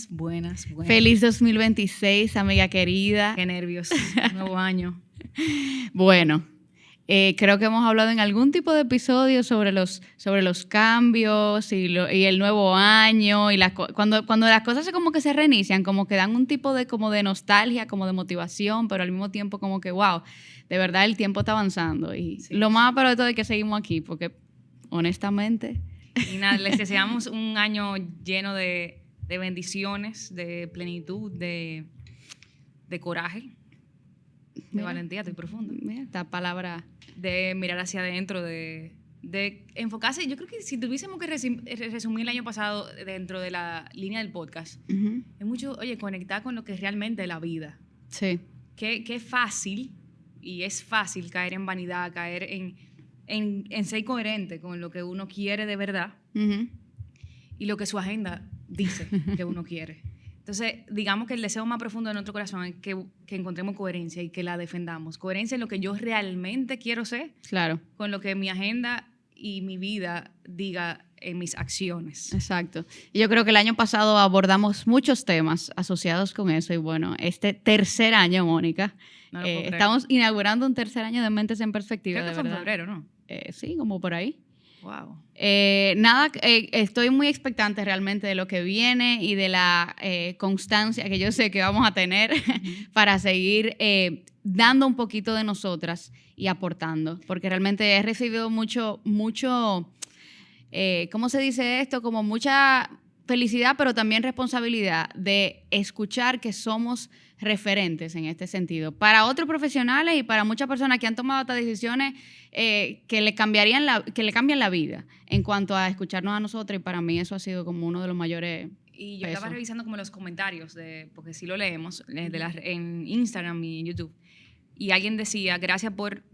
Buenas. Feliz 2026, amiga querida. Qué nervios, nuevo año. Bueno, creo que hemos hablado en algún tipo de episodio sobre los cambios y el nuevo año y cuando las cosas como que se reinician, como que dan un tipo de como de nostalgia, como de motivación, pero al mismo tiempo como que wow, de verdad el tiempo está avanzando y sí, lo más pero de todo es que seguimos aquí porque honestamente y nada, les deseamos un año lleno de bendiciones, de plenitud, de coraje, de valentía, estoy profunda. Mira, esta palabra de mirar hacia adentro, de enfocarse. Yo creo que si tuviésemos que resumir el año pasado dentro de la línea del podcast, es mucho, conectar con lo que es realmente la vida. Sí. Qué fácil, y es fácil caer en vanidad, caer en ser coherente con lo que uno quiere de verdad y lo que su agenda dice que uno quiere. Entonces, digamos que el deseo más profundo de nuestro corazón es que encontremos coherencia y que la defendamos. Coherencia en lo que yo realmente quiero ser, claro, con lo que mi agenda y mi vida diga en mis acciones. Exacto. Y yo creo que el año pasado abordamos muchos temas asociados con eso y bueno, este tercer año, Mónica, estamos inaugurando un tercer año de Mentes en Perspectiva. Creo que fue en febrero, ¿no? Sí, como por ahí. Wow. Estoy muy expectante realmente de lo que viene y de la constancia que yo sé que vamos a tener para seguir dando un poquito de nosotras y aportando, porque realmente he recibido mucho, ¿cómo se dice esto? Como mucha felicidad, pero también responsabilidad de escuchar que somos referentes en este sentido. Para otros profesionales y para muchas personas que han tomado estas decisiones que le cambian la vida en cuanto a escucharnos a nosotros, y para mí eso ha sido como uno de los mayores Y yo pesos. estaba revisando como los comentarios, porque sí lo leemos, en Instagram y en YouTube, y alguien decía, gracias por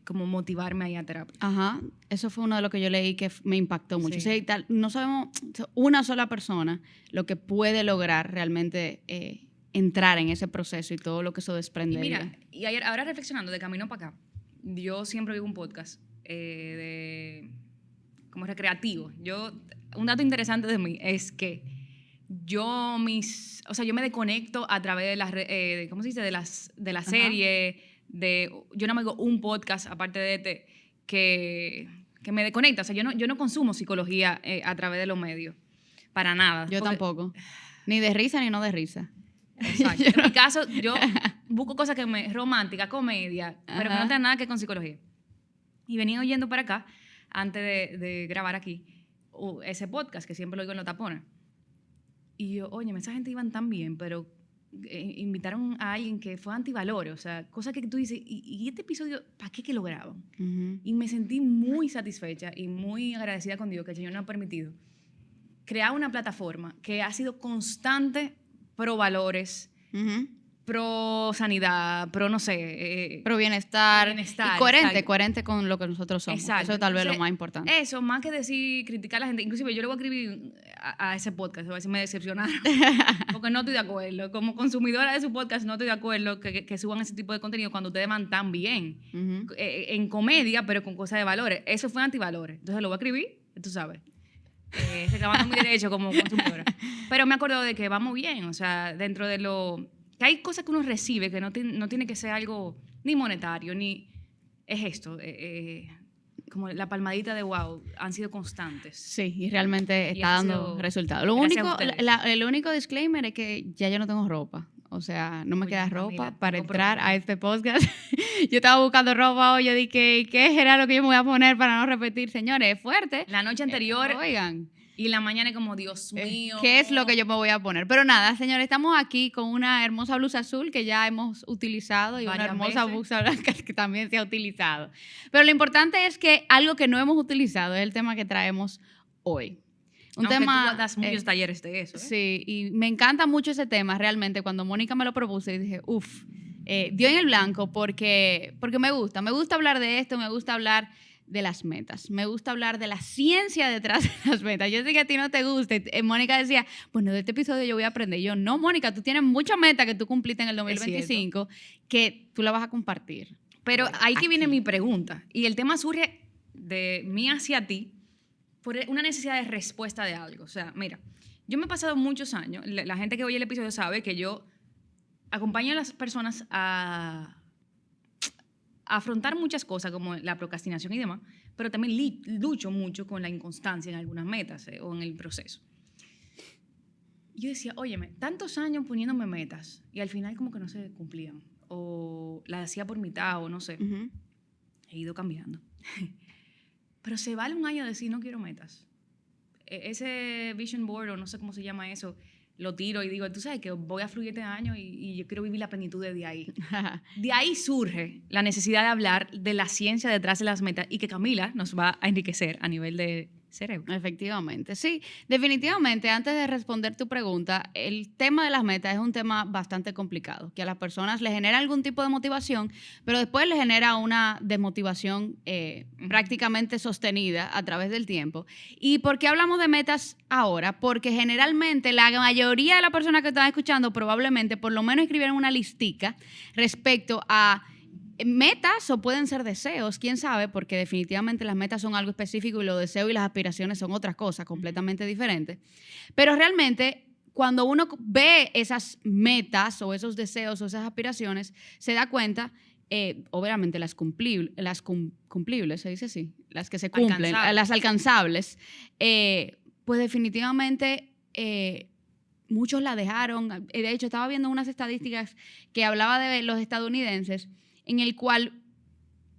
como motivarme a ir a terapia. Ajá, eso fue uno de los que yo leí que me impactó mucho. Sí. O sea, no sabemos una sola persona lo que puede lograr realmente entrar en ese proceso y todo lo que eso desprende. Y mira, ahora reflexionando de camino para acá, yo siempre oigo un podcast como recreativo. Un dato interesante de mí es que yo me desconecto a través de las ¿cómo se dice? de la serie, yo no me oigo un podcast aparte de este que me desconecta. O sea, yo no consumo psicología a través de los medios para nada. Yo tampoco. Ni de risa ni no de risa. Exacto. En mi caso, yo busco cosas romántica, comedia, pero que no tengan nada que ver con psicología. Y venía oyendo para acá, antes de grabar aquí, ese podcast que siempre lo oigo en los tapones. Y yo, oye, esa gente iban tan bien, pero invitaron a alguien que fue antivalores, o sea, cosas que tú dices, ¿y este episodio para qué que lo graban? Y me sentí muy satisfecha y muy agradecida con Dios que el Señor nos ha permitido crear una plataforma que ha sido constante pro valores, pro sanidad, pro no sé. Pro bienestar. Y coherente con lo que nosotros somos. Exacto. Eso tal vez es lo más importante. Eso, más que decir, criticar a la gente. Inclusive yo le voy a escribir a ese podcast, a ver si me decepcionaron. Porque no estoy de acuerdo. Como consumidora de su podcast, no estoy de acuerdo que suban ese tipo de contenido cuando ustedes van tan bien. En comedia, pero con cosas de valores. Eso fue antivalores. Entonces lo voy a escribir, tú sabes. Reclamando mi derecho como consumidora. Pero me acuerdo de que vamos bien, o sea, dentro de que hay cosas que uno recibe que no tiene que ser algo ni monetario, ni es esto, como la palmadita de wow, han sido constantes. Sí, y realmente está dando resultados. El único disclaimer es que ya yo no tengo ropa. O sea, no me queda ropa para entrar a este podcast. Yo estaba buscando ropa hoy, yo dije, ¿qué era lo que yo me voy a poner para no repetir? Señores, es fuerte. La noche anterior, oigan. Y la mañana es como, Dios mío. ¿Qué es lo que yo me voy a poner? Pero nada, señores, estamos aquí con una hermosa blusa azul que ya hemos utilizado y una hermosa blusa blanca que también se ha utilizado. Pero lo importante es que algo que no hemos utilizado es el tema que traemos hoy. Aunque tema, tú das muchos talleres de eso. Sí, y me encanta mucho ese tema realmente. Cuando Mónica me lo propuso, y dije, dio en el blanco porque me gusta hablar de esto, me gusta hablar de las metas. Me gusta hablar de la ciencia detrás de las metas. Yo sé que a ti no te gusta. Mónica decía, bueno, de este episodio yo voy a aprender. Yo, no, Mónica, tú tienes muchas metas que tú cumpliste en el 2025 que tú la vas a compartir. Pero bueno, ahí que viene mi pregunta. Y el tema surge de mí hacia ti por una necesidad de respuesta de algo. O sea, mira, yo me he pasado muchos años, la gente que oye el episodio sabe que yo acompaño a las personas a afrontar muchas cosas como la procrastinación y demás, pero también lucho mucho con la inconstancia en algunas metas o en el proceso. Yo decía, óyeme, tantos años poniéndome metas y al final como que no se cumplían o las hacía por mitad o no sé. He ido cambiando. Pero se vale un año decir no quiero metas. Ese vision board o no sé cómo se llama eso, lo tiro y digo, tú sabes que voy a fluir este año y yo quiero vivir la plenitud de ahí. De ahí surge la necesidad de hablar de la ciencia detrás de las metas y que Camila nos va a enriquecer a nivel de cerebro. Efectivamente, sí. Definitivamente, antes de responder tu pregunta, el tema de las metas es un tema bastante complicado, que a las personas les genera algún tipo de motivación, pero después les genera una desmotivación prácticamente sostenida a través del tiempo. ¿Y por qué hablamos de metas ahora? Porque generalmente la mayoría de las personas que están escuchando probablemente por lo menos escribieron una listica respecto a metas o pueden ser deseos, quién sabe, porque definitivamente las metas son algo específico y los deseos y las aspiraciones son otras cosas completamente diferentes. Pero realmente, cuando uno ve esas metas o esos deseos o esas aspiraciones, se da cuenta, obviamente las cumplibles, se dice así, las que se cumplen, las alcanzables, pues definitivamente muchos la dejaron. De hecho, estaba viendo unas estadísticas que hablaba de los estadounidenses, en el cual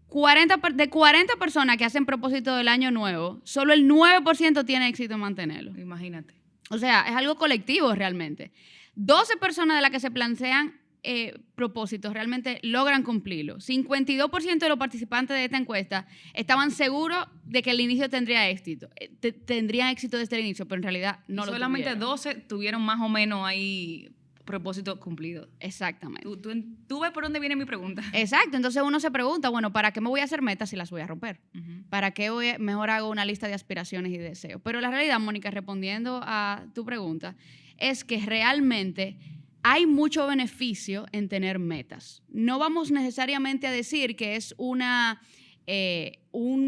de 40 personas que hacen propósito del año nuevo, solo el 9% tiene éxito en mantenerlo. Imagínate. O sea, es algo colectivo realmente. 12 personas de las que se plantean propósitos realmente logran cumplirlo. 52% de los participantes de esta encuesta estaban seguros de que el inicio tendría éxito. Tendrían éxito desde el inicio, pero en realidad no lo tuvieron. Solamente 12 tuvieron más o menos ahí propósito cumplido. Exactamente. Tú ves por dónde viene mi pregunta. Exacto. Entonces uno se pregunta, bueno, ¿para qué me voy a hacer metas si las voy a romper? ¿Para qué mejor hago una lista de aspiraciones y deseos? Pero la realidad, Mónica, respondiendo a tu pregunta, es que realmente hay mucho beneficio en tener metas. No vamos necesariamente a decir que es un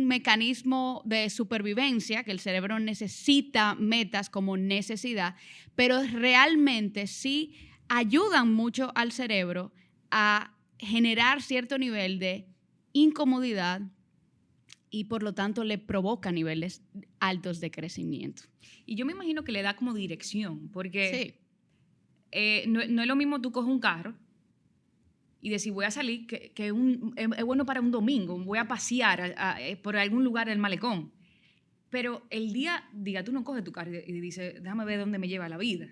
mecanismo de supervivencia, que el cerebro necesita metas como necesidad, pero realmente sí ayudan mucho al cerebro a generar cierto nivel de incomodidad y por lo tanto le provoca niveles altos de crecimiento. Y yo me imagino que le da como dirección, porque sí. No es lo mismo tú coges un carro y decir voy a salir, que es bueno para un domingo, voy a pasear por algún lugar del malecón. Pero el día, tú no coges tu carro y dices, déjame ver dónde me lleva la vida.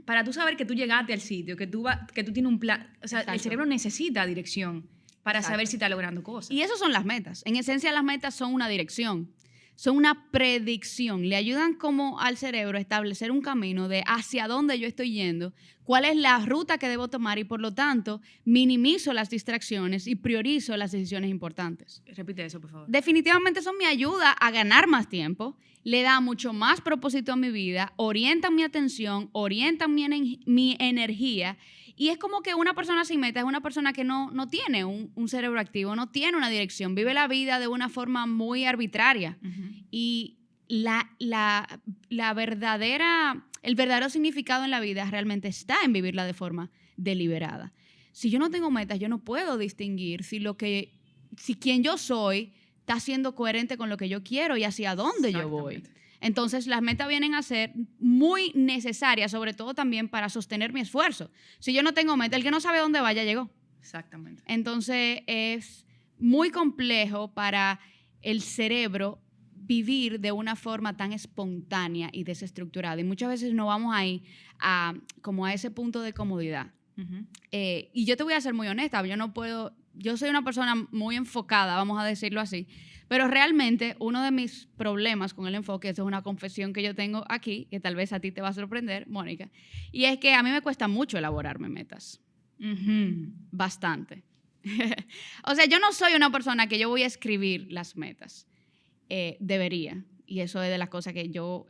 Para tú saber que tú llegaste al sitio, que tú tienes un plan. O sea, el cerebro necesita dirección para saber si está logrando cosas. Y eso son las metas. En esencia, las metas son una dirección. Son una predicción. Le ayudan como al cerebro a establecer un camino de hacia dónde yo estoy yendo, cuál es la ruta que debo tomar y, por lo tanto, minimizo las distracciones y priorizo las decisiones importantes. Repite eso, por favor. Definitivamente eso me ayuda a ganar más tiempo, le da mucho más propósito a mi vida, orienta mi atención, orienta mi energía. Y es como que una persona sin meta es una persona que no tiene un cerebro activo, no tiene una dirección, vive la vida de una forma muy arbitraria. Y el verdadero significado en la vida realmente está en vivirla de forma deliberada. Si yo no tengo metas, yo no puedo distinguir si quien yo soy está siendo coherente con lo que yo quiero y hacia dónde yo voy. Entonces, las metas vienen a ser muy necesarias, sobre todo también para sostener mi esfuerzo. Si yo no tengo meta, el que no sabe dónde va ya llegó. Exactamente. Entonces, es muy complejo para el cerebro vivir de una forma tan espontánea y desestructurada. Y muchas veces no vamos ahí como a ese punto de comodidad. Y yo te voy a ser muy honesta, yo soy una persona muy enfocada, vamos a decirlo así, pero realmente uno de mis problemas con el enfoque, eso es una confesión que yo tengo aquí, que tal vez a ti te va a sorprender, Mónica, y es que a mí me cuesta mucho elaborarme metas. Bastante. O sea, yo no soy una persona que yo voy a escribir las metas. debería. Y eso es de las cosas que yo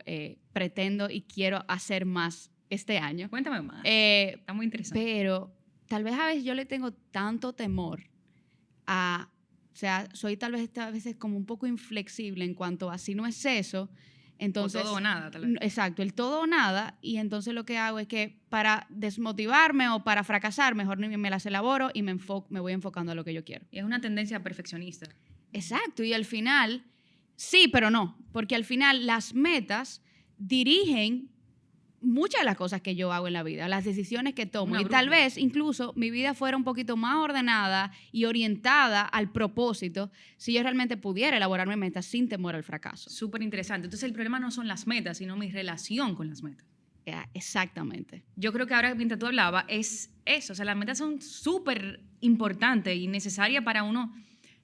pretendo y quiero hacer más este año. Cuéntame más. Está muy interesante. Pero tal vez a veces yo le tengo tanto temor a... O sea, soy tal vez a veces como un poco inflexible en cuanto a si no es eso, entonces... O todo o nada, tal vez. Exacto, el todo o nada. Y entonces lo que hago es que para desmotivarme o para fracasar, mejor ni me las elaboro y me voy enfocando a lo que yo quiero. Y es una tendencia perfeccionista. Exacto, y al final, sí, pero no, porque al final las metas dirigen muchas de las cosas que yo hago en la vida, las decisiones que tomo. Una Y tal brújula. vez incluso mi vida fuera un poquito más ordenada y orientada al propósito si yo realmente pudiera elaborarme metas sin temor al fracaso. Súper interesante. Entonces el problema no son las metas, sino mi relación con las metas. Exactamente. Yo creo que ahora, mientras tú hablabas, es eso. O sea, las metas son súper importantes y necesarias para uno.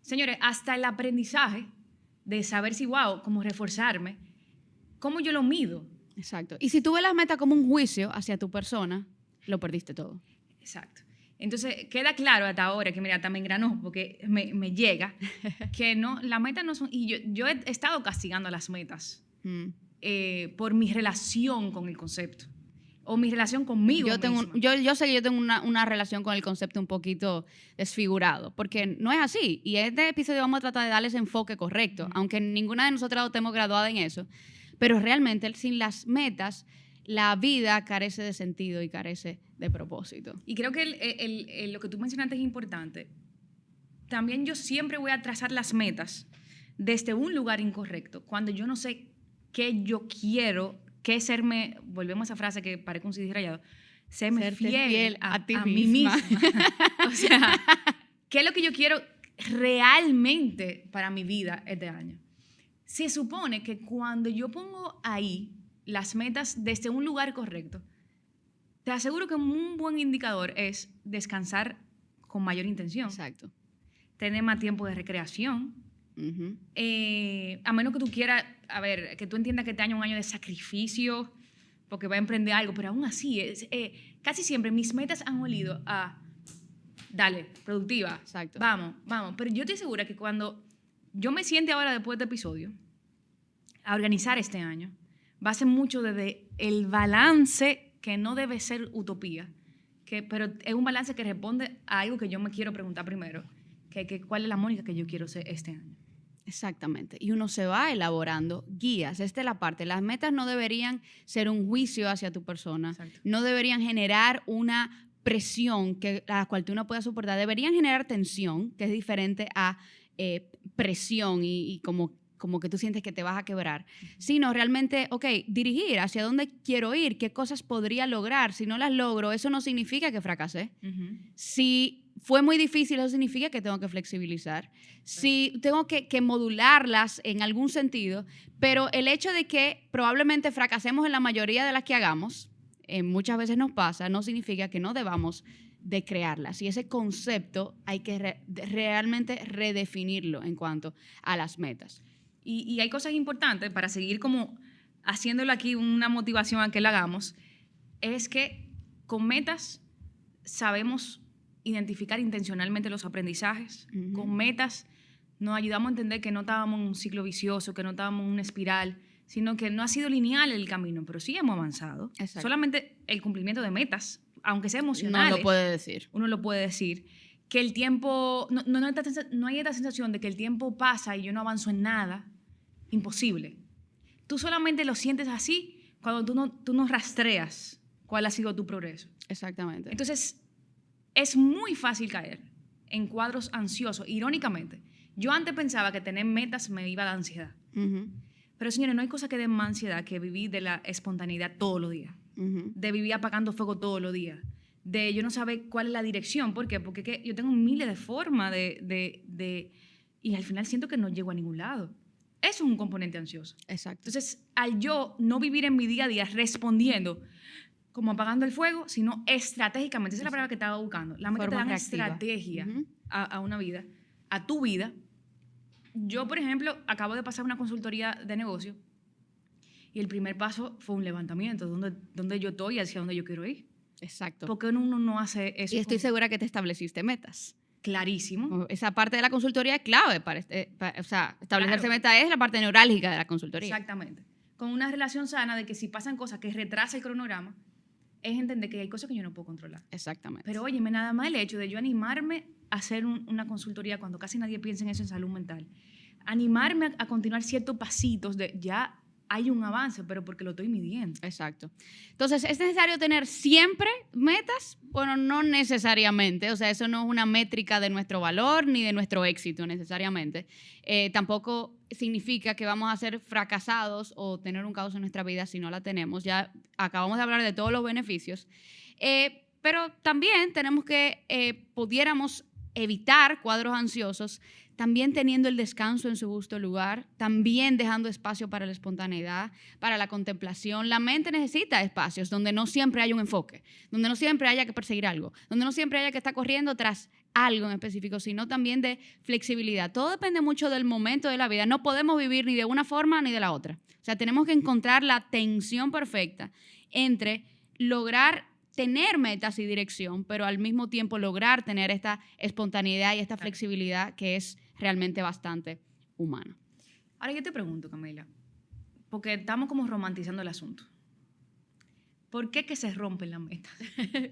Señores, hasta el aprendizaje de saber si, wow, cómo reforzarme, cómo yo lo mido. Exacto. Y si tú ves las metas como un juicio hacia tu persona, lo perdiste todo. Exacto. Entonces, queda claro hasta ahora que, mira, también granó, porque me llega, que no, las metas no son... Y yo he estado castigando las metas por mi relación con el concepto o mi relación conmigo misma. Yo sé que yo tengo una relación con el concepto un poquito desfigurado, porque no es así. Y en este episodio vamos a tratar de darle ese enfoque correcto, aunque ninguna de nosotras estemos graduadas en eso. Pero realmente, sin las metas, la vida carece de sentido y carece de propósito. Y creo que lo que tú mencionaste es importante. También yo siempre voy a trazar las metas desde un lugar incorrecto, cuando yo no sé qué yo quiero, qué serme, volvemos a esa frase que parece un CD rayado, serme fiel a ti mí misma. O sea, ¿qué es lo que yo quiero realmente para mi vida este año? Se supone que cuando yo pongo ahí las metas desde un lugar correcto, te aseguro que un buen indicador es descansar con mayor intención. Exacto. Tener más tiempo de recreación. Uh-huh. A menos que tú quieras, a ver, que tú entiendas que este año es un año de sacrificio, porque va a emprender algo, pero aún así, casi siempre mis metas han olido a, dale, productiva, exacto, vamos. Pero yo estoy segura que cuando yo me siente ahora después de este episodio a organizar este año, va a ser mucho desde el balance que no debe ser utopía, pero es un balance que responde a algo que yo me quiero preguntar primero, que cuál es la Mónica que yo quiero ser este año. Exactamente. Y uno se va elaborando guías. Esta es la parte. Las metas no deberían ser un juicio hacia tu persona. Exacto. No deberían generar una presión a la cual tú no puedas soportar. Deberían generar tensión, que es diferente a presión y como que tú sientes que te vas a quebrar. Sino realmente, dirigir hacia dónde quiero ir, qué cosas podría lograr. Si no las logro, eso no significa que fracasé. Uh-huh. Si fue muy difícil, eso significa que tengo que flexibilizar. Sí, tengo que modularlas en algún sentido, pero el hecho de que probablemente fracasemos en la mayoría de las que hagamos, muchas veces nos pasa, no significa que no debamos de crearlas. Y ese concepto hay que realmente redefinirlo en cuanto a las metas. Y hay cosas importantes para seguir como haciéndolo aquí una motivación a que lo hagamos, es que con metas sabemos identificar intencionalmente los aprendizajes. Uh-huh. Con metas nos ayudamos a entender que no estábamos en un ciclo vicioso, que no estábamos en una espiral, sino que no ha sido lineal el camino, pero sí hemos avanzado. Exacto. Solamente el cumplimiento de metas, aunque sea emocional. No lo puede decir. Uno lo puede decir. Que el tiempo, no hay esta sensación de que el tiempo pasa y yo no avanzo en nada. Imposible. Tú solamente lo sientes así cuando tú no rastreas cuál ha sido tu progreso. Exactamente. Entonces, es muy fácil caer en cuadros ansiosos. Irónicamente, yo antes pensaba que tener metas me iba a dar ansiedad. Uh-huh. Pero, señores, no hay cosa que dé más ansiedad que vivir de la espontaneidad todos los días. Uh-huh. De vivir apagando fuego todos los días. De yo no saber cuál es la dirección. ¿Por qué? Porque yo tengo miles de formas y al final siento que no llego a ningún lado. Eso es un componente ansioso. Exacto. Entonces, al yo no vivir en mi día a día respondiendo como apagando el fuego, sino estratégicamente. Esa es la palabra que estaba buscando. La meta te dan estrategia uh-huh. a una vida, a tu vida. Yo, por ejemplo, acabo de pasar una consultoría de negocio y el primer paso fue un levantamiento, donde yo estoy y hacia dónde yo quiero ir. Exacto. Porque uno no hace eso. Y estoy segura que te estableciste metas. clarísimo. Esa parte de la consultoría es clave o sea, establecerse Claro. meta es la parte neurálgica de la consultoría. Exactamente. Con una relación sana de que si pasan cosas que retrasa el cronograma, es entender que hay cosas que yo no puedo controlar. Exactamente. Pero óyeme, nada más el hecho de yo animarme a hacer una consultoría cuando casi nadie piensa en eso en salud mental, animarme a continuar ciertos pasitos de ya hay un avance, pero porque lo estoy midiendo. Exacto. Entonces, ¿es necesario tener siempre metas? Bueno, no necesariamente. O sea, eso no es una métrica de nuestro valor ni de nuestro éxito necesariamente. Tampoco significa que vamos a ser fracasados o tener un caos en nuestra vida si no la tenemos. Ya acabamos de hablar de todos los beneficios. Pero también tenemos que, pudiéramos evitar cuadros ansiosos, también teniendo el descanso en su justo lugar, también dejando espacio para la espontaneidad, para la contemplación. La mente necesita espacios donde no siempre hay un enfoque, donde no siempre haya que perseguir algo, donde no siempre haya que estar corriendo tras algo en específico, sino también de flexibilidad. Todo depende mucho del momento de la vida. No podemos vivir ni de una forma ni de la otra. O sea, tenemos que encontrar la tensión perfecta entre lograr tener metas y dirección, pero al mismo tiempo lograr tener esta espontaneidad y esta flexibilidad que es realmente bastante humana. Ahora yo te pregunto, Camila, porque estamos como romantizando el asunto. ¿Por qué que se rompen las metas?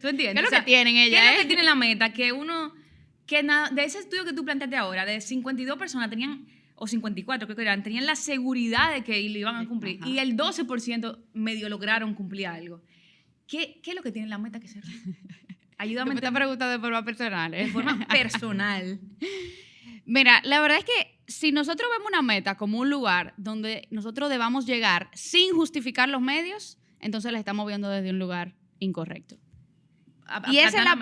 ¿Tú entiendes? ¿Qué es lo que tienen ellas? ¿Qué es lo que tiene la meta? De ese estudio que tú planteaste ahora, de 52 personas tenían, o 54 creo que eran, tenían la seguridad de que lo iban a cumplir. Ajá. Y el 12% medio lograron cumplir algo. ¿Qué es lo que tiene la meta que se rompe? Ayúdame. Tú me estás preguntando de forma personal. De forma personal. Mira, la verdad es que si nosotros vemos una meta como un lugar donde nosotros debamos llegar sin justificar los medios, entonces la estamos viendo desde un lugar incorrecto. Y esa es la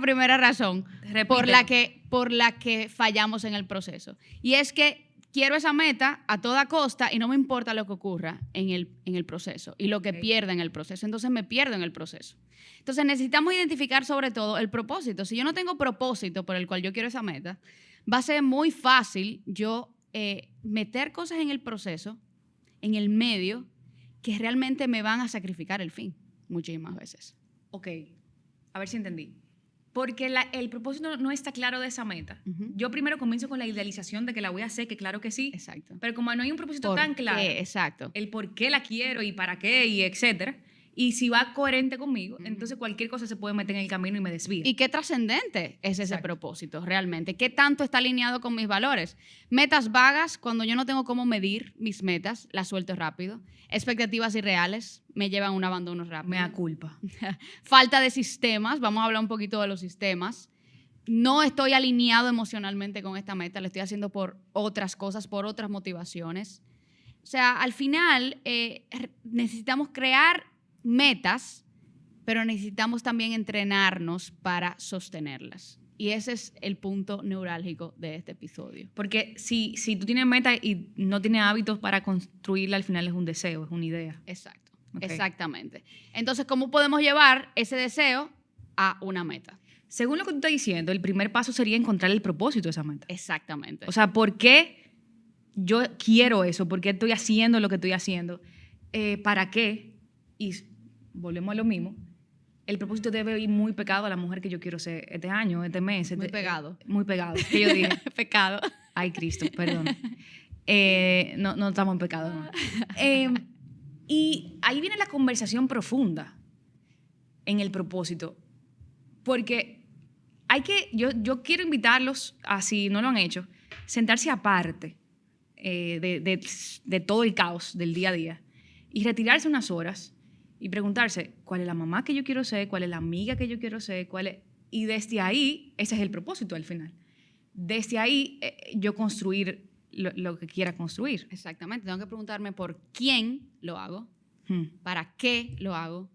primera razón por la que fallamos en el proceso. Y es que quiero esa meta a toda costa y no me importa lo que ocurra en el proceso y lo que pierda en el proceso. Entonces me pierdo en el proceso. Entonces necesitamos identificar sobre todo el propósito. Si yo no tengo propósito por el cual yo quiero esa meta, va a ser muy fácil yo meter cosas en el proceso, en el medio, que realmente me van a sacrificar el fin, muchísimas veces. Ok, a ver si entendí. Porque el propósito no está claro de esa meta. Uh-huh. Yo primero comienzo con la idealización de que la voy a hacer, que claro que sí. Exacto. Pero como no hay un propósito tan claro, exacto, el por qué la quiero y para qué y etcétera, y si va coherente conmigo, entonces cualquier cosa se puede meter en el camino y me desvía. ¿Y qué trascendente es ese propósito realmente? ¿Qué tanto está alineado con mis valores? Metas vagas, cuando yo no tengo cómo medir mis metas, las suelto rápido. Expectativas irreales me llevan a un abandono rápido. Me da culpa. Falta de sistemas, vamos a hablar un poquito de los sistemas. No estoy alineado emocionalmente con esta meta, lo estoy haciendo por otras cosas, por otras motivaciones. O sea, al final necesitamos crear metas, pero necesitamos también entrenarnos para sostenerlas. Y ese es el punto neurálgico de este episodio. Porque si tú tienes meta y no tienes hábitos para construirla, al final es un deseo, es una idea. Exacto, exactamente. Entonces, ¿cómo podemos llevar ese deseo a una meta? Según lo que tú estás diciendo, el primer paso sería encontrar el propósito de esa meta. Exactamente. O sea, ¿por qué yo quiero eso? ¿Por qué estoy haciendo lo que estoy haciendo? ¿Para qué? Y volvemos a lo mismo. El propósito debe ir muy pegado a la mujer que yo quiero ser este año, este mes. Muy pegado. Muy pegado. ¿Qué yo dije? Pecado. Ay, Cristo, perdón. No estamos en pecado. No. Y ahí viene la conversación profunda en el propósito. Porque yo quiero invitarlos, a, si no lo han hecho, sentarse aparte de todo el caos del día a día y retirarse unas horas y preguntarse cuál es la mamá que yo quiero ser, cuál es la amiga que yo quiero ser, y desde ahí, ese es el propósito al final. Desde ahí, yo construir lo que quiera construir. Exactamente. Tengo que preguntarme por quién lo hago, para qué lo hago,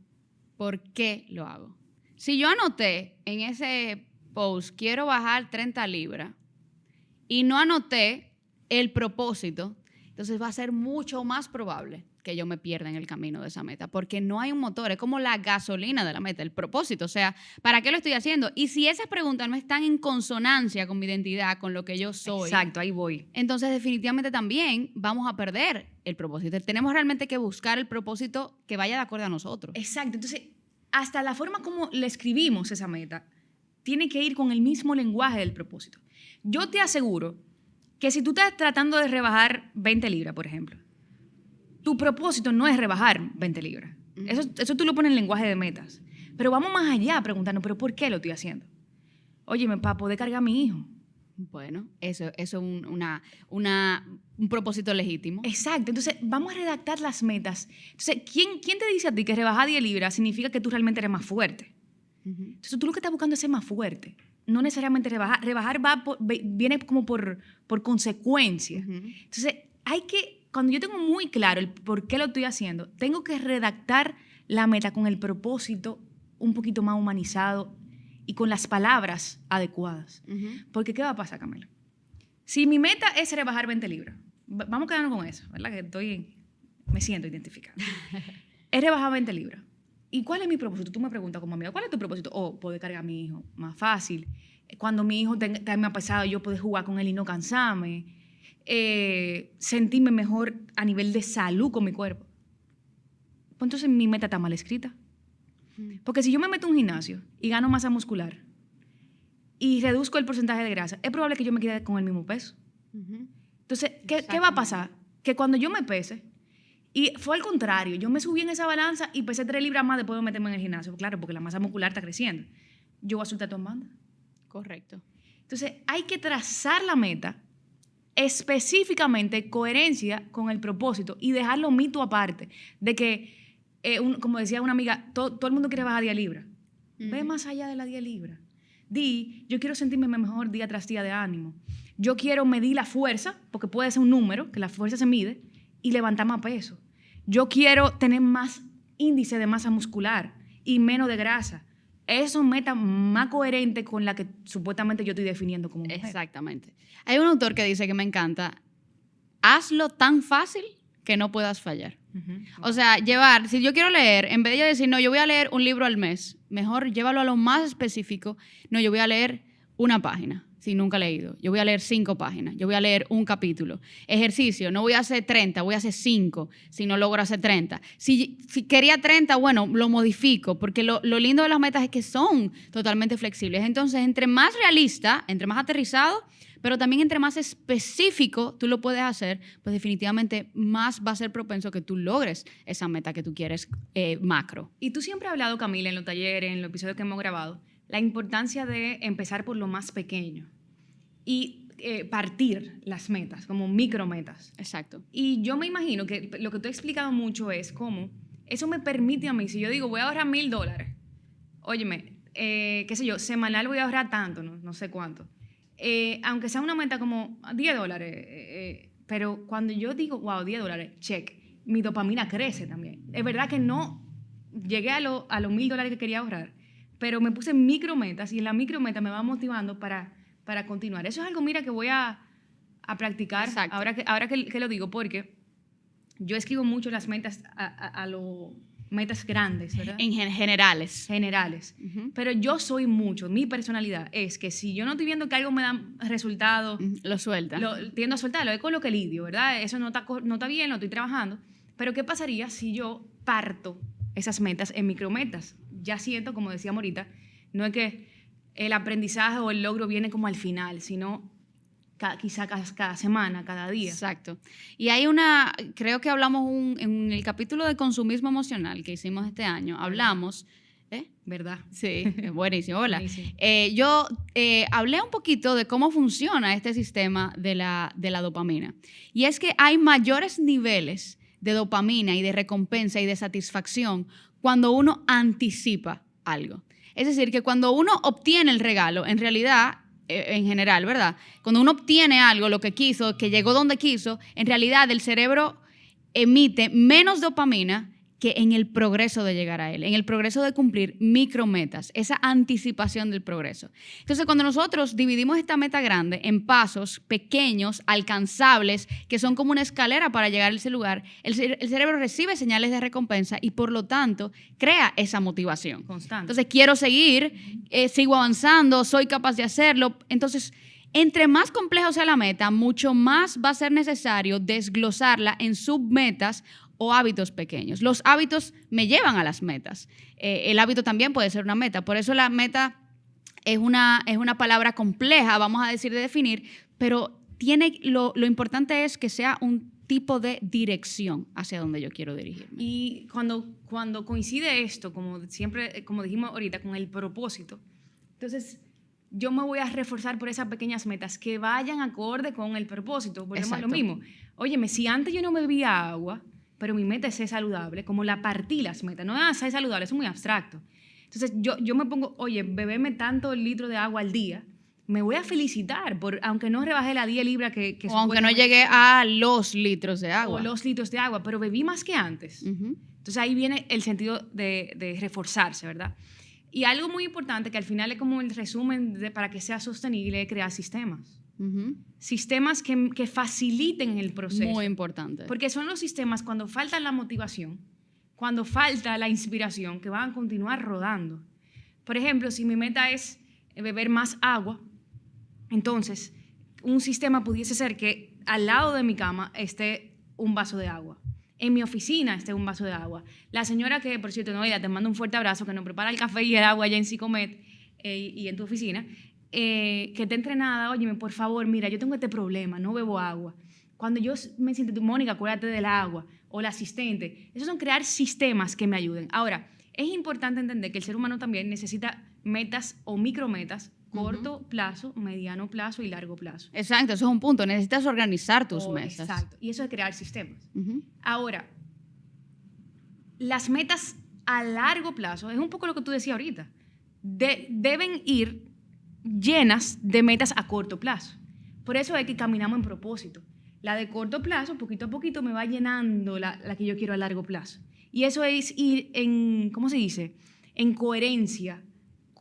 por qué lo hago. Si yo anoté en ese post, quiero bajar 30 libras, y no anoté el propósito, entonces va a ser mucho más probable que yo me pierda en el camino de esa meta, porque no hay un motor, es como la gasolina de la meta, el propósito, o sea, ¿para qué lo estoy haciendo? Y si esas preguntas no están en consonancia con mi identidad, con lo que yo soy. Exacto, ahí voy. Entonces definitivamente también vamos a perder el propósito. Tenemos realmente que buscar el propósito que vaya de acuerdo a nosotros. Exacto, entonces hasta la forma como le escribimos esa meta tiene que ir con el mismo lenguaje del propósito. Yo te aseguro que si tú estás tratando de rebajar 20 libras, por ejemplo, tu propósito no es rebajar 20 libras. Eso tú lo pones en lenguaje de metas. Pero vamos más allá preguntando, ¿pero por qué lo estoy haciendo? Óyeme, para poder cargar a mi hijo. Bueno, eso es un propósito legítimo. Exacto. Entonces, vamos a redactar las metas. Entonces, ¿quién te dice a ti que rebajar 10 libras significa que tú realmente eres más fuerte? Entonces, tú lo que estás buscando es ser más fuerte. No necesariamente rebajar. Rebajar viene como por consecuencia. Entonces, cuando yo tengo muy claro el por qué lo estoy haciendo, tengo que redactar la meta con el propósito un poquito más humanizado y con las palabras adecuadas. Porque, ¿qué va a pasar, Camila? Si mi meta es rebajar 20 libras, vamos a quedarnos con eso, ¿verdad? Que me siento identificada. Es rebajar 20 libras. ¿Y cuál es mi propósito? Tú me preguntas como amiga, ¿cuál es tu propósito? Poder cargar a mi hijo más fácil. Cuando mi hijo esté más pesado, yo poder jugar con él y no cansarme. Sentirme mejor a nivel de salud con mi cuerpo. Pues entonces mi meta está mal escrita. Porque si yo me meto a un gimnasio y gano masa muscular y reduzco el porcentaje de grasa, es probable que yo me quede con el mismo peso. Entonces, ¿qué va a pasar? Que cuando yo me pese, y fue al contrario, yo me subí en esa balanza y pesé 3 libras más después de meterme en el gimnasio. Claro, porque la masa muscular está creciendo. Yo voy a soltar todo en banda. Correcto. Entonces, hay que trazar la meta específicamente coherencia con el propósito y dejar los mitos aparte de que como decía una amiga, todo el mundo quiere bajar 10 libras. Ve más allá de las 10 libras. Yo quiero sentirme mejor día tras día de ánimo. Yo quiero medir la fuerza, porque puede ser un número, que la fuerza se mide, y levantar más peso. Yo quiero tener más índice de masa muscular y menos de grasa. Esas son metas más coherentes con la que supuestamente yo estoy definiendo como mujer. Exactamente. Hay un autor que dice que me encanta, hazlo tan fácil que no puedas fallar. O sea, si yo quiero leer, en vez de decir, no, yo voy a leer un libro al mes, mejor llévalo a lo más específico. No, yo voy a leer una página, si nunca he leído. Yo voy a leer 5 páginas. Yo voy a leer un capítulo. Ejercicio, no voy a hacer 30, voy a hacer 5, si no logro hacer 30. Si quería 30, bueno, lo modifico, porque lo lindo de las metas es que son totalmente flexibles. Entonces, entre más realista, entre más aterrizado, pero también entre más específico tú lo puedes hacer, pues definitivamente más va a ser propenso que tú logres esa meta que tú quieres macro. Y tú siempre has hablado, Camila, en los talleres, en los episodios que hemos grabado, la importancia de empezar por lo más pequeño y partir las metas, como micrometas. Exacto. Y yo me imagino que lo que tú has explicado mucho es cómo eso me permite a mí, si yo digo voy a ahorrar $1,000, óyeme, qué sé yo, semanal voy a ahorrar tanto, no sé cuánto. Aunque sea una meta como $10, pero cuando yo digo, wow, $10, check, mi dopamina crece también. Es verdad que no llegué a los $1,000 que quería ahorrar, pero me puse micrometas y en la micrometa me va motivando para continuar. Eso es algo, mira, que voy a practicar. Exacto. Ahora que lo digo, porque yo escribo mucho las metas a los metas grandes, ¿verdad? En generales. Generales. Pero yo soy mucho, mi personalidad es que si yo no estoy viendo que algo me da resultados, lo suelta. Tiendo a soltarlo, es con lo que lidio, ¿verdad? Eso no está bien, lo estoy trabajando. Pero ¿qué pasaría si yo parto esas metas en micrometas? Ya siento, como decíamos ahorita, no es que el aprendizaje o el logro viene como al final, sino quizá cada semana, cada día. Exacto. Y hay creo que hablamos en el capítulo de consumismo emocional que hicimos este año, hablamos... ¿Verdad? Sí, buenísimo. Hola. Buenísimo. Yo hablé un poquito de cómo funciona este sistema de la dopamina. Y es que hay mayores niveles de dopamina y de recompensa y de satisfacción cuando uno anticipa algo. Es decir, que cuando uno obtiene el regalo, en realidad, en general, ¿verdad? Cuando uno obtiene algo, lo que quiso, que llegó donde quiso, en realidad el cerebro emite menos dopamina que en el progreso de llegar a él, en el progreso de cumplir micrometas, esa anticipación del progreso. Entonces, cuando nosotros dividimos esta meta grande en pasos pequeños, alcanzables, que son como una escalera para llegar a ese lugar, el cerebro recibe señales de recompensa y, por lo tanto, crea esa motivación. Constante. Entonces, quiero seguir, sigo avanzando, soy capaz de hacerlo. Entonces, entre más complejo sea la meta, mucho más va a ser necesario desglosarla en submetas o hábitos pequeños. Los hábitos me llevan a las metas. El hábito también puede ser una meta. Por eso la meta es una palabra compleja, vamos a decir, de definir, pero lo importante es que sea un tipo de dirección hacia donde yo quiero dirigirme. Y cuando coincide esto, como siempre, como dijimos ahorita, con el propósito, entonces yo me voy a reforzar por esas pequeñas metas que vayan acorde con el propósito. Volvemos a lo mismo. Óyeme, si antes yo no bebía agua, pero mi meta es ser saludable, como la partí las metas, no es ser saludable, eso es muy abstracto. Entonces yo me pongo, oye, beberme tantos litros de agua al día, me voy a felicitar, aunque no rebajé la 10 libras que o aunque no llegué a los litros de agua. O los litros de agua, pero bebí más que antes. Entonces ahí viene el sentido de reforzarse, ¿verdad? Y algo muy importante, que al final es como el resumen para que sea sostenible, es crear sistemas. Sistemas que faciliten el proceso. Muy importante. Porque son los sistemas cuando falta la motivación, cuando falta la inspiración, que van a continuar rodando. Por ejemplo, si mi meta es beber más agua, entonces un sistema pudiese ser que al lado de mi cama esté un vaso de agua. En mi oficina esté un vaso de agua. La señora que, por cierto, Noelia, te mando un fuerte abrazo, que nos prepara el café y el agua allá en Sicomet y en tu oficina, que esté entrenada, óyeme, por favor, mira, yo tengo este problema, no bebo agua. Cuando yo me siento, Mónica, acuérdate del agua, o la asistente. Esos son crear sistemas que me ayuden. Ahora, es importante entender que el ser humano también necesita metas o micrometas, corto plazo, mediano plazo y largo plazo. Exacto, eso es un punto. Necesitas organizar tus metas. Exacto, y eso es crear sistemas. Ahora, las metas a largo plazo, es un poco lo que tú decías ahorita, deben ir llenas de metas a corto plazo. Por eso es que caminamos en propósito. La de corto plazo, poquito a poquito, me va llenando la que yo quiero a largo plazo. Y eso es ir en, ¿cómo se dice? En coherencia,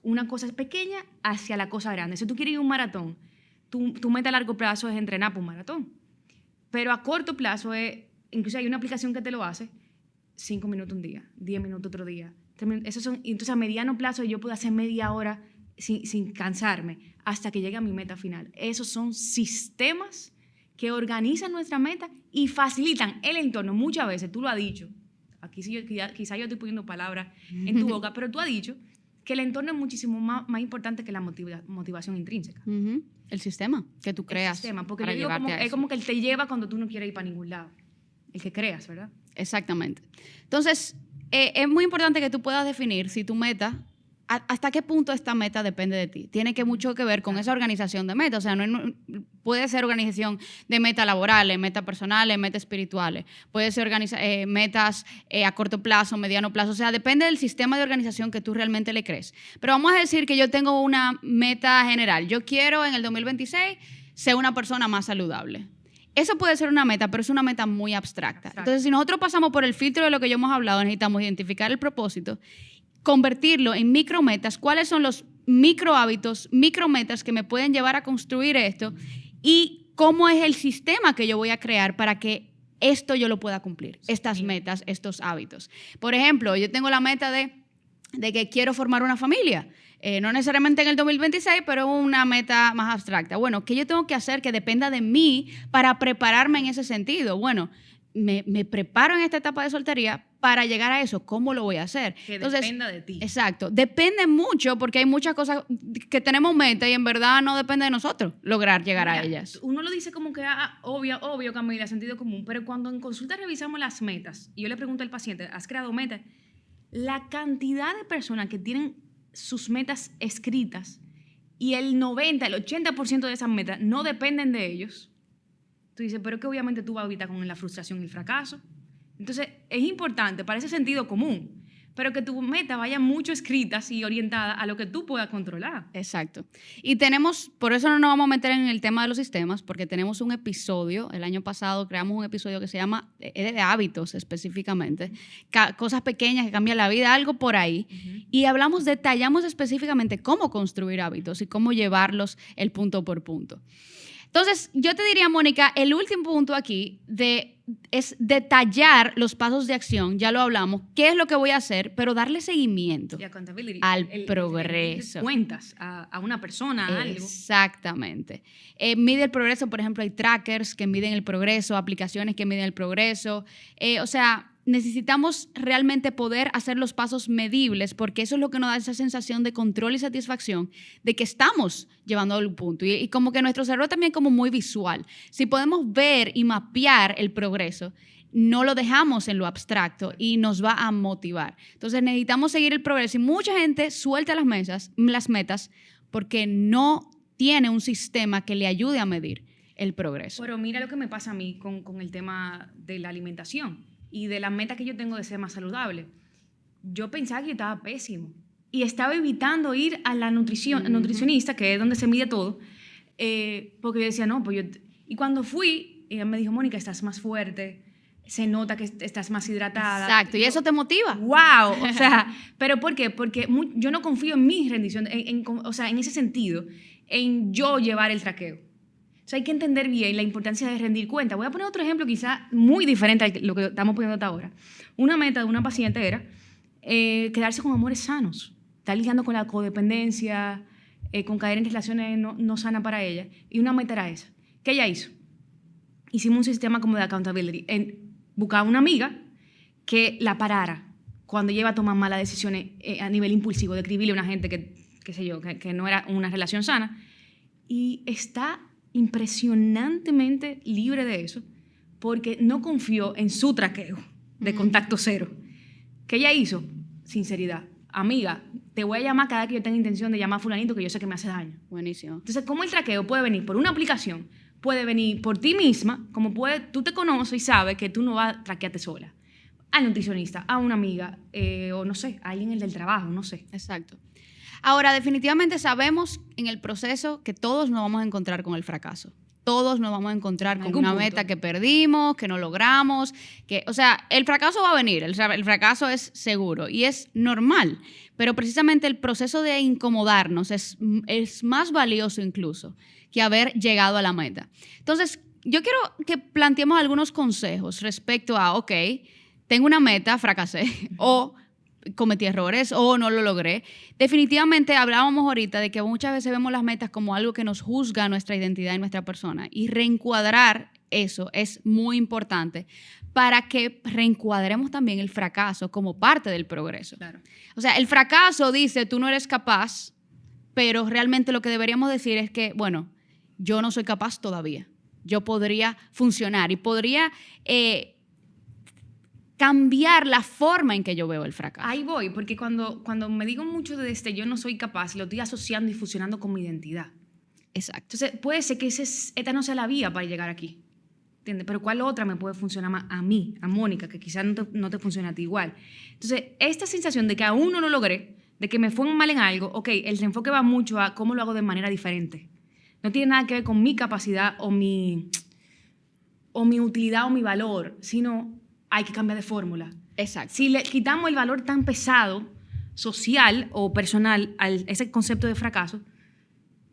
una cosa pequeña hacia la cosa grande. Si tú quieres ir a un maratón, tu meta a largo plazo es entrenar para un maratón. Pero a corto plazo es, incluso hay una aplicación que te lo hace, 5 minutos un día, 10 minutos otro día. Entonces a mediano plazo yo puedo hacer media hora sin cansarme hasta que llegue a mi meta final. Esos son sistemas que organizan nuestra meta y facilitan el entorno. Muchas veces, tú lo has dicho, aquí sí quizá yo estoy poniendo palabras en tu boca, pero tú has dicho que el entorno es muchísimo más importante que la motivación intrínseca. El sistema que tú creas. El sistema, porque para yo digo llevarte a eso. es como que él te lleva cuando tú no quieres ir para ningún lado. El que creas, ¿verdad? Exactamente. Entonces, es muy importante que tú puedas definir si tu meta, hasta qué punto esta meta depende de ti. Tiene mucho que ver con esa organización de metas. O sea, no puede ser organización de metas laborales, metas personales, metas espirituales. Puede ser metas a corto plazo, mediano plazo. O sea, depende del sistema de organización que tú realmente le crees. Pero vamos a decir que yo tengo una meta general. Yo quiero en el 2026 ser una persona más saludable. Eso puede ser una meta, pero es una meta muy abstracta. Entonces, si nosotros pasamos por el filtro de lo que ya hemos hablado, necesitamos identificar el propósito, convertirlo en micrometas, cuáles son los microhábitos, micrometas que me pueden llevar a construir esto y cómo es el sistema que yo voy a crear para que esto yo lo pueda cumplir, estas metas, estos hábitos. Por ejemplo, yo tengo la meta de que quiero formar una familia. No necesariamente en el 2026, pero una meta más abstracta. Bueno, ¿qué yo tengo que hacer que dependa de mí para prepararme en ese sentido? Bueno, me preparo en esta etapa de soltería para llegar a eso. ¿Cómo lo voy a hacer? Que dependa de ti. Exacto. Depende mucho porque hay muchas cosas que tenemos meta y en verdad no depende de nosotros lograr llegar a ellas. Uno lo dice como que obvio, Camila, sentido común, pero cuando en consulta revisamos las metas y yo le pregunto al paciente, ¿has creado metas? La cantidad de personas que tienen sus metas escritas y el 90, el 80% de esas metas no dependen de ellos. Tú dices, pero que obviamente tú vas a evitar con la frustración y el fracaso. Entonces, es importante, parece sentido común, pero que tu meta vaya mucho escritas y orientada a lo que tú puedas controlar. Exacto. Y por eso no nos vamos a meter en el tema de los sistemas, porque tenemos un episodio, el año pasado creamos un episodio que se llama de hábitos específicamente, cosas pequeñas que cambian la vida, algo por ahí, y detallamos específicamente cómo construir hábitos y cómo llevarlos el punto por punto. Entonces, yo te diría, Mónica, el último punto aquí es detallar los pasos de acción, ya lo hablamos, qué es lo que voy a hacer, pero darle seguimiento al progreso. Cuentas a una persona, a algo. Exactamente. Mide el progreso, por ejemplo, hay trackers que miden el progreso, aplicaciones que miden el progreso. O sea, necesitamos realmente poder hacer los pasos medibles, porque eso es lo que nos da esa sensación de control y satisfacción de que estamos llevando al punto. Y como que nuestro cerebro también es como muy visual. Si podemos ver y mapear el progreso, no lo dejamos en lo abstracto y nos va a motivar. Entonces necesitamos seguir el progreso. Y mucha gente suelta las metas porque no tiene un sistema que le ayude a medir el progreso. Pero mira lo que me pasa a mí con el tema de la alimentación y de la meta que yo tengo de ser más saludable. Yo pensaba que yo estaba pésimo y estaba evitando ir a la nutricionista, que es donde se mide todo, porque yo decía, no, pues yo... Y cuando fui, ella me dijo, Mónica, estás más fuerte, se nota que estás más hidratada. Exacto, y eso te motiva. ¡Wow! O sea, ¿pero por qué? Porque yo no confío en mi rendición, o sea, en ese sentido, en yo llevar el traqueo. O sea, hay que entender bien la importancia de rendir cuenta. Voy a poner otro ejemplo quizá muy diferente a lo que estamos poniendo hasta ahora. Una meta de una paciente era quedarse con amores sanos, estar lidiando con la codependencia, con caer en relaciones no sanas para ella. Y una meta era esa. ¿Qué ella hizo? Hicimos un sistema como de accountability. Buscaba una amiga que la parara cuando ella iba a tomar malas decisiones a nivel impulsivo, de escribirle a una gente que no era una relación sana. Y está impresionantemente libre de eso, porque no confió en su traqueo de contacto cero. ¿Qué ella hizo? Sinceridad. Amiga, te voy a llamar cada que yo tenga intención de llamar a fulanito que yo sé que me hace daño. Buenísimo. Entonces, ¿cómo el traqueo puede venir por una aplicación? Puede venir por ti misma, como tú te conoces y sabes que tú no vas a traquearte sola. Al nutricionista, a una amiga, o no sé, a alguien del trabajo, no sé. Exacto. Ahora, definitivamente sabemos en el proceso que todos nos vamos a encontrar con el fracaso. Todos nos vamos a encontrar con una meta que perdimos, que no logramos. O sea, el fracaso va a venir, el fracaso es seguro y es normal. Pero precisamente el proceso de incomodarnos es más valioso incluso que haber llegado a la meta. Entonces, yo quiero que planteemos algunos consejos respecto a, ok, tengo una meta, fracasé, o cometí errores o no lo logré. Definitivamente hablábamos ahorita de que muchas veces vemos las metas como algo que nos juzga nuestra identidad y nuestra persona, y reencuadrar eso es muy importante para que reencuadremos también el fracaso como parte del progreso. Claro. O sea, el fracaso dice tú no eres capaz, pero realmente lo que deberíamos decir es que, bueno, yo no soy capaz todavía. Yo podría funcionar y podría cambiar la forma en que yo veo el fracaso. Ahí voy, porque cuando me digo mucho de yo no soy capaz, lo estoy asociando y fusionando con mi identidad. Exacto. Entonces, puede ser que esta no sea la vía para llegar aquí, ¿entiendes? Pero ¿cuál otra me puede funcionar más a mí, a Mónica, que quizás no te funcione a ti igual? Entonces, esta sensación de que aún no lo logré, de que me fue mal en algo, ok, el reenfoque va mucho a cómo lo hago de manera diferente. No tiene nada que ver con mi capacidad o mi utilidad o mi valor, sino hay que cambiar de fórmula. Exacto. Si le quitamos el valor tan pesado, social o personal, a ese concepto de fracaso,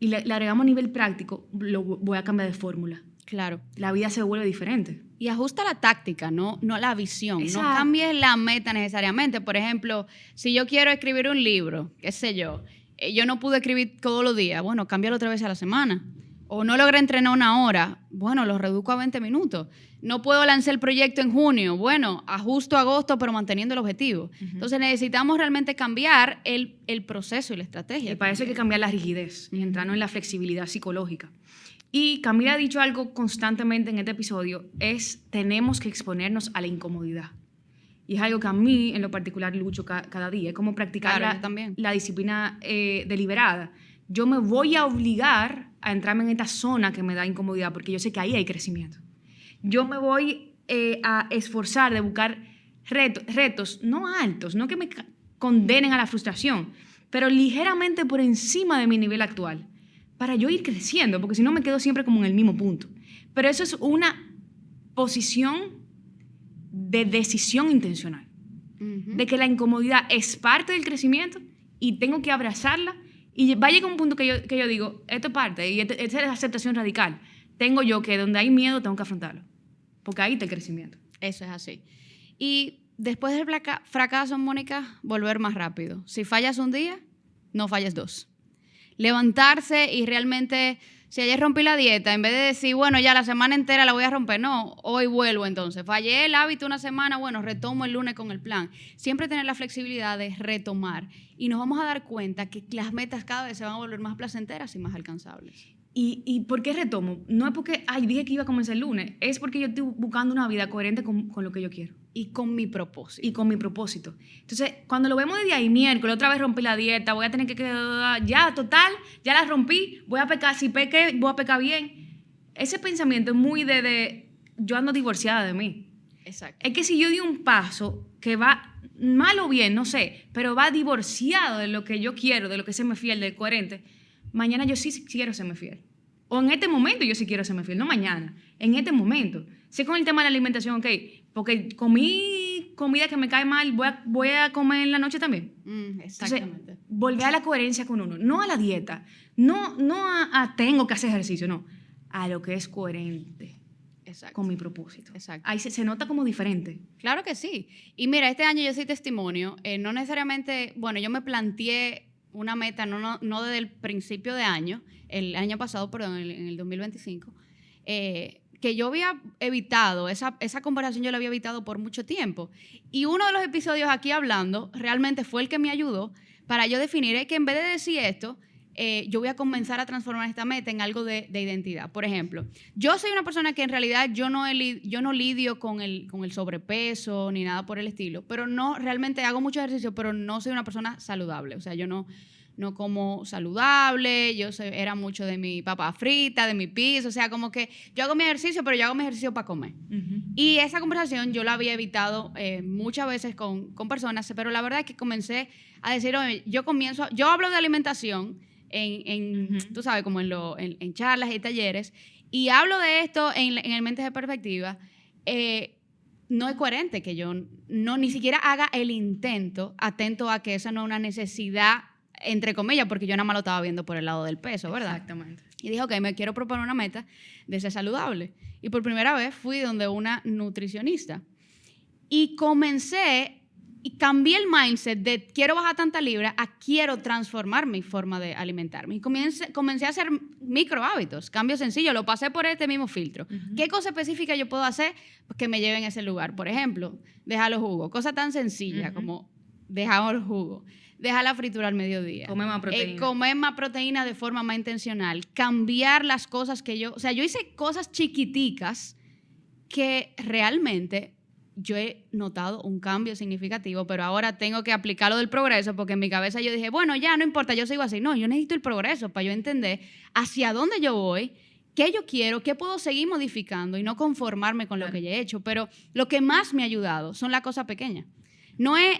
y le agregamos nivel práctico, lo voy a cambiar de fórmula. Claro. La vida se vuelve diferente. Y ajusta la táctica, no la visión. Exacto. No cambies la meta necesariamente. Por ejemplo, si yo quiero escribir un libro, qué sé yo no pude escribir todos los días, bueno, cámbialo 3 veces a la semana. O no logré entrenar 1 hora, bueno, lo reduzco a 20 minutos. No puedo lanzar el proyecto en junio, bueno, ajusto agosto, pero manteniendo el objetivo. Entonces necesitamos realmente cambiar el proceso y la estrategia. Y para eso hay que cambiar la rigidez y entrarnos en la flexibilidad psicológica. Y Camila ha dicho algo constantemente en este episodio, tenemos que exponernos a la incomodidad. Y es algo que a mí, en lo particular, lucho cada día. Es como practicar la disciplina deliberada. Yo me voy a obligar a entrarme en esta zona que me da incomodidad porque yo sé que ahí hay crecimiento. Yo me voy a esforzar de buscar retos, no altos, no que me condenen a la frustración, pero ligeramente por encima de mi nivel actual, para yo ir creciendo, porque si no me quedo siempre como en el mismo punto. Pero eso es una posición de decisión intencional, de que la incomodidad es parte del crecimiento y tengo que abrazarla. Y va a llegar un punto que yo digo, esto es parte, y esta es la aceptación radical. Tengo yo que donde hay miedo tengo que afrontarlo, porque ahí está el crecimiento. Eso es así. Y después del fracaso, Mónica, volver más rápido. Si fallas un día, no falles 2. Levantarse y realmente Si ayer rompí la dieta, en vez de decir, bueno, ya la semana entera la voy a romper, no, hoy vuelvo entonces. Fallé el hábito una semana, bueno, retomo el lunes con el plan. Siempre tener la flexibilidad de retomar. Y nos vamos a dar cuenta que las metas cada vez se van a volver más placenteras y más alcanzables. ¿Y por qué retomo? No es porque, dije que iba a comenzar el lunes, es porque yo estoy buscando una vida coherente con lo que yo quiero. Y con mi propósito. Entonces, cuando lo vemos desde ahí, miércoles, otra vez rompí la dieta, voy a tener que ya, total, ya la rompí, voy a pecar, si peque, voy a pecar bien. Ese pensamiento es muy de yo ando divorciada de mí. Exacto. Es que si yo di un paso que va mal o bien, no sé, pero va divorciado de lo que yo quiero, de lo que se me fiel, de coherente, mañana yo sí quiero serme fiel. O en este momento yo sí quiero serme fiel, no mañana, en este momento. Si con el tema de la alimentación, ok, porque comí comida que me cae mal, voy a comer en la noche también. Exactamente. Entonces, volver a la coherencia con uno, no a la dieta, no a tengo que hacer ejercicio, no, a lo que es coherente. Exacto. Con mi propósito. Exacto. Ahí se nota como diferente. Claro que sí. Y mira, este año yo soy testimonio, no necesariamente, bueno, yo me planteé una meta, no desde el principio de año, el año pasado, perdón, en el 2025, que yo había evitado, esa conversación yo la había evitado por mucho tiempo. Y uno de los episodios aquí hablando realmente fue el que me ayudó para yo definir que en vez de decir esto, yo voy a comenzar a transformar esta meta en algo de identidad. Por ejemplo, yo soy una persona que en realidad yo no lidio con el sobrepeso ni nada por el estilo, pero no, realmente hago mucho ejercicio, pero no soy una persona saludable. O sea, yo no como saludable, era mucho de mi papa frita, de mi pizza, o sea, como que yo hago mi ejercicio, pero yo hago mi ejercicio para comer. Uh-huh. Y esa conversación yo la había evitado muchas veces con personas, pero la verdad es que comencé a decir, oye, yo hablo de alimentación uh-huh. Tú sabes, como en charlas y talleres, y hablo de esto en el Mentes de Perspectiva. No es coherente que yo ni siquiera haga el intento atento a que esa no es una necesidad, entre comillas, porque yo nada más lo estaba viendo por el lado del peso, ¿verdad? Exactamente. Y dije, ok, me quiero proponer una meta de ser saludable. Y por primera vez fui donde una nutricionista. Y cambié el mindset de quiero bajar tanta libra a quiero transformar mi forma de alimentarme. Y comencé a hacer micro hábitos, cambios sencillos, lo pasé por este mismo filtro. Uh-huh. ¿Qué cosa específica yo puedo hacer que me lleve a ese lugar? Por ejemplo, dejar los jugos, cosa tan sencilla uh-huh. como dejar el jugo, dejar la fritura al mediodía. Comer más proteína. Comer más proteína de forma más intencional, cambiar las cosas yo hice cosas chiquiticas que realmente yo he notado un cambio significativo, pero ahora tengo que aplicar lo del progreso, porque en mi cabeza yo dije, bueno, ya no importa, yo sigo así. No, yo necesito el progreso para yo entender hacia dónde yo voy, qué yo quiero, qué puedo seguir modificando y no conformarme con lo que ya he hecho. Pero lo que más me ha ayudado son las cosas pequeñas. No es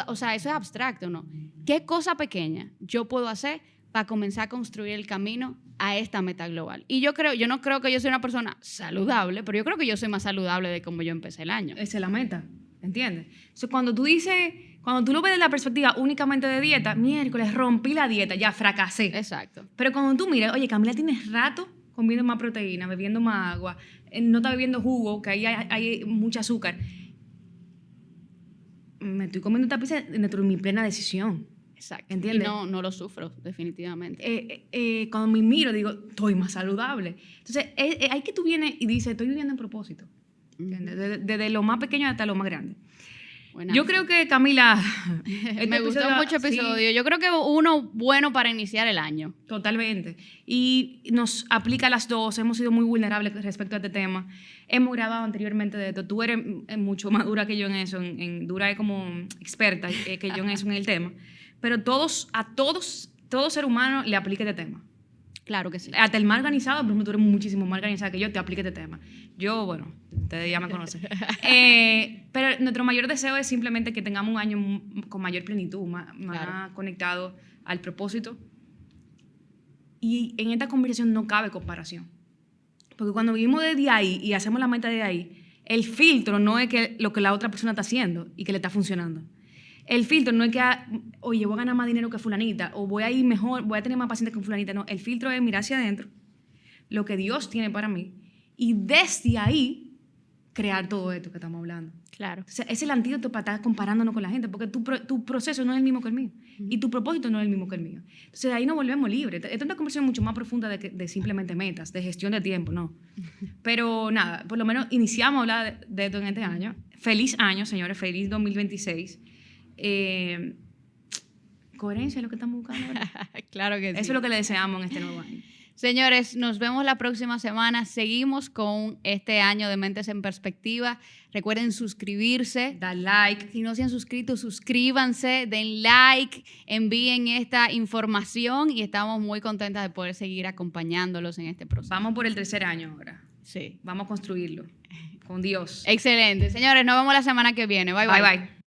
o sea, eso es abstracto, ¿no? ¿Qué cosa pequeña yo puedo hacer para comenzar a construir el camino a esta meta global? Y yo no creo que yo sea una persona saludable, pero yo creo que yo soy más saludable de como yo empecé el año. Esa es la meta, ¿entiendes? Entonces, cuando tú lo ves desde la perspectiva únicamente de dieta, miércoles rompí la dieta, ya fracasé. Exacto. Pero cuando tú miras, oye, Camila tiene rato comiendo más proteína, bebiendo más agua, no está bebiendo jugo, que ahí hay mucho azúcar. Me estoy comiendo esta pizza dentro de mi plena decisión. Exacto. ¿Entiendes? Y no lo sufro, definitivamente. Cuando me miro, digo, estoy más saludable. Entonces, hay que tú vienes y dices, estoy viviendo en propósito. ¿Entiendes? Desde lo más pequeño hasta lo más grande. Buena. Yo creo que, Camila... me gustó mucho episodio. Sí. Yo creo que uno bueno para iniciar el año. Totalmente. Y nos aplica a las dos. Hemos sido muy vulnerables respecto a este tema. Hemos grabado anteriormente de esto. Tú eres mucho más dura que yo en eso. Dura es como experta que yo en eso, en el tema. Pero todo ser humano le aplica este tema. Claro que sí. Hasta el más organizado, por ejemplo, tú eres muchísimo más organizada que yo, te aplica este tema. Yo, bueno, ustedes ya me conocen. Pero nuestro mayor deseo es simplemente que tengamos un año con mayor plenitud, más claro. Conectado al propósito. Y en esta conversación no cabe comparación. Porque cuando vivimos desde ahí y hacemos la meta de ahí, el filtro no es lo que la otra persona está haciendo y que le está funcionando. El filtro no es que, oye, voy a ganar más dinero que fulanita, o voy a ir mejor, voy a tener más pacientes que fulanita. No, el filtro es mirar hacia adentro, lo que Dios tiene para mí, y desde ahí crear todo esto que estamos hablando. Claro. O sea, es el antídoto para estar comparándonos con la gente, porque tu proceso no es el mismo que el mío y tu propósito no es el mismo que el mío. Entonces, de ahí nos volvemos libres. Esta es una conversación mucho más profunda de simplemente metas, de gestión de tiempo, ¿no? Pero nada, por lo menos iniciamos a hablar de esto en este año. Feliz año, señores, feliz 2026. Coherencia es lo que estamos buscando, ¿verdad? Claro que sí. Eso es lo que le deseamos en este nuevo año. Señores, nos vemos la próxima semana. Seguimos con este año de Mentes en Perspectiva. Recuerden suscribirse. Da like. Si no se han suscrito, suscríbanse, den like, envíen esta información y estamos muy contentas de poder seguir acompañándolos en este proceso. Vamos por el tercer año ahora. Sí. Vamos a construirlo. Con Dios. Excelente. Señores, nos vemos la semana que viene. Bye, bye. Bye, bye.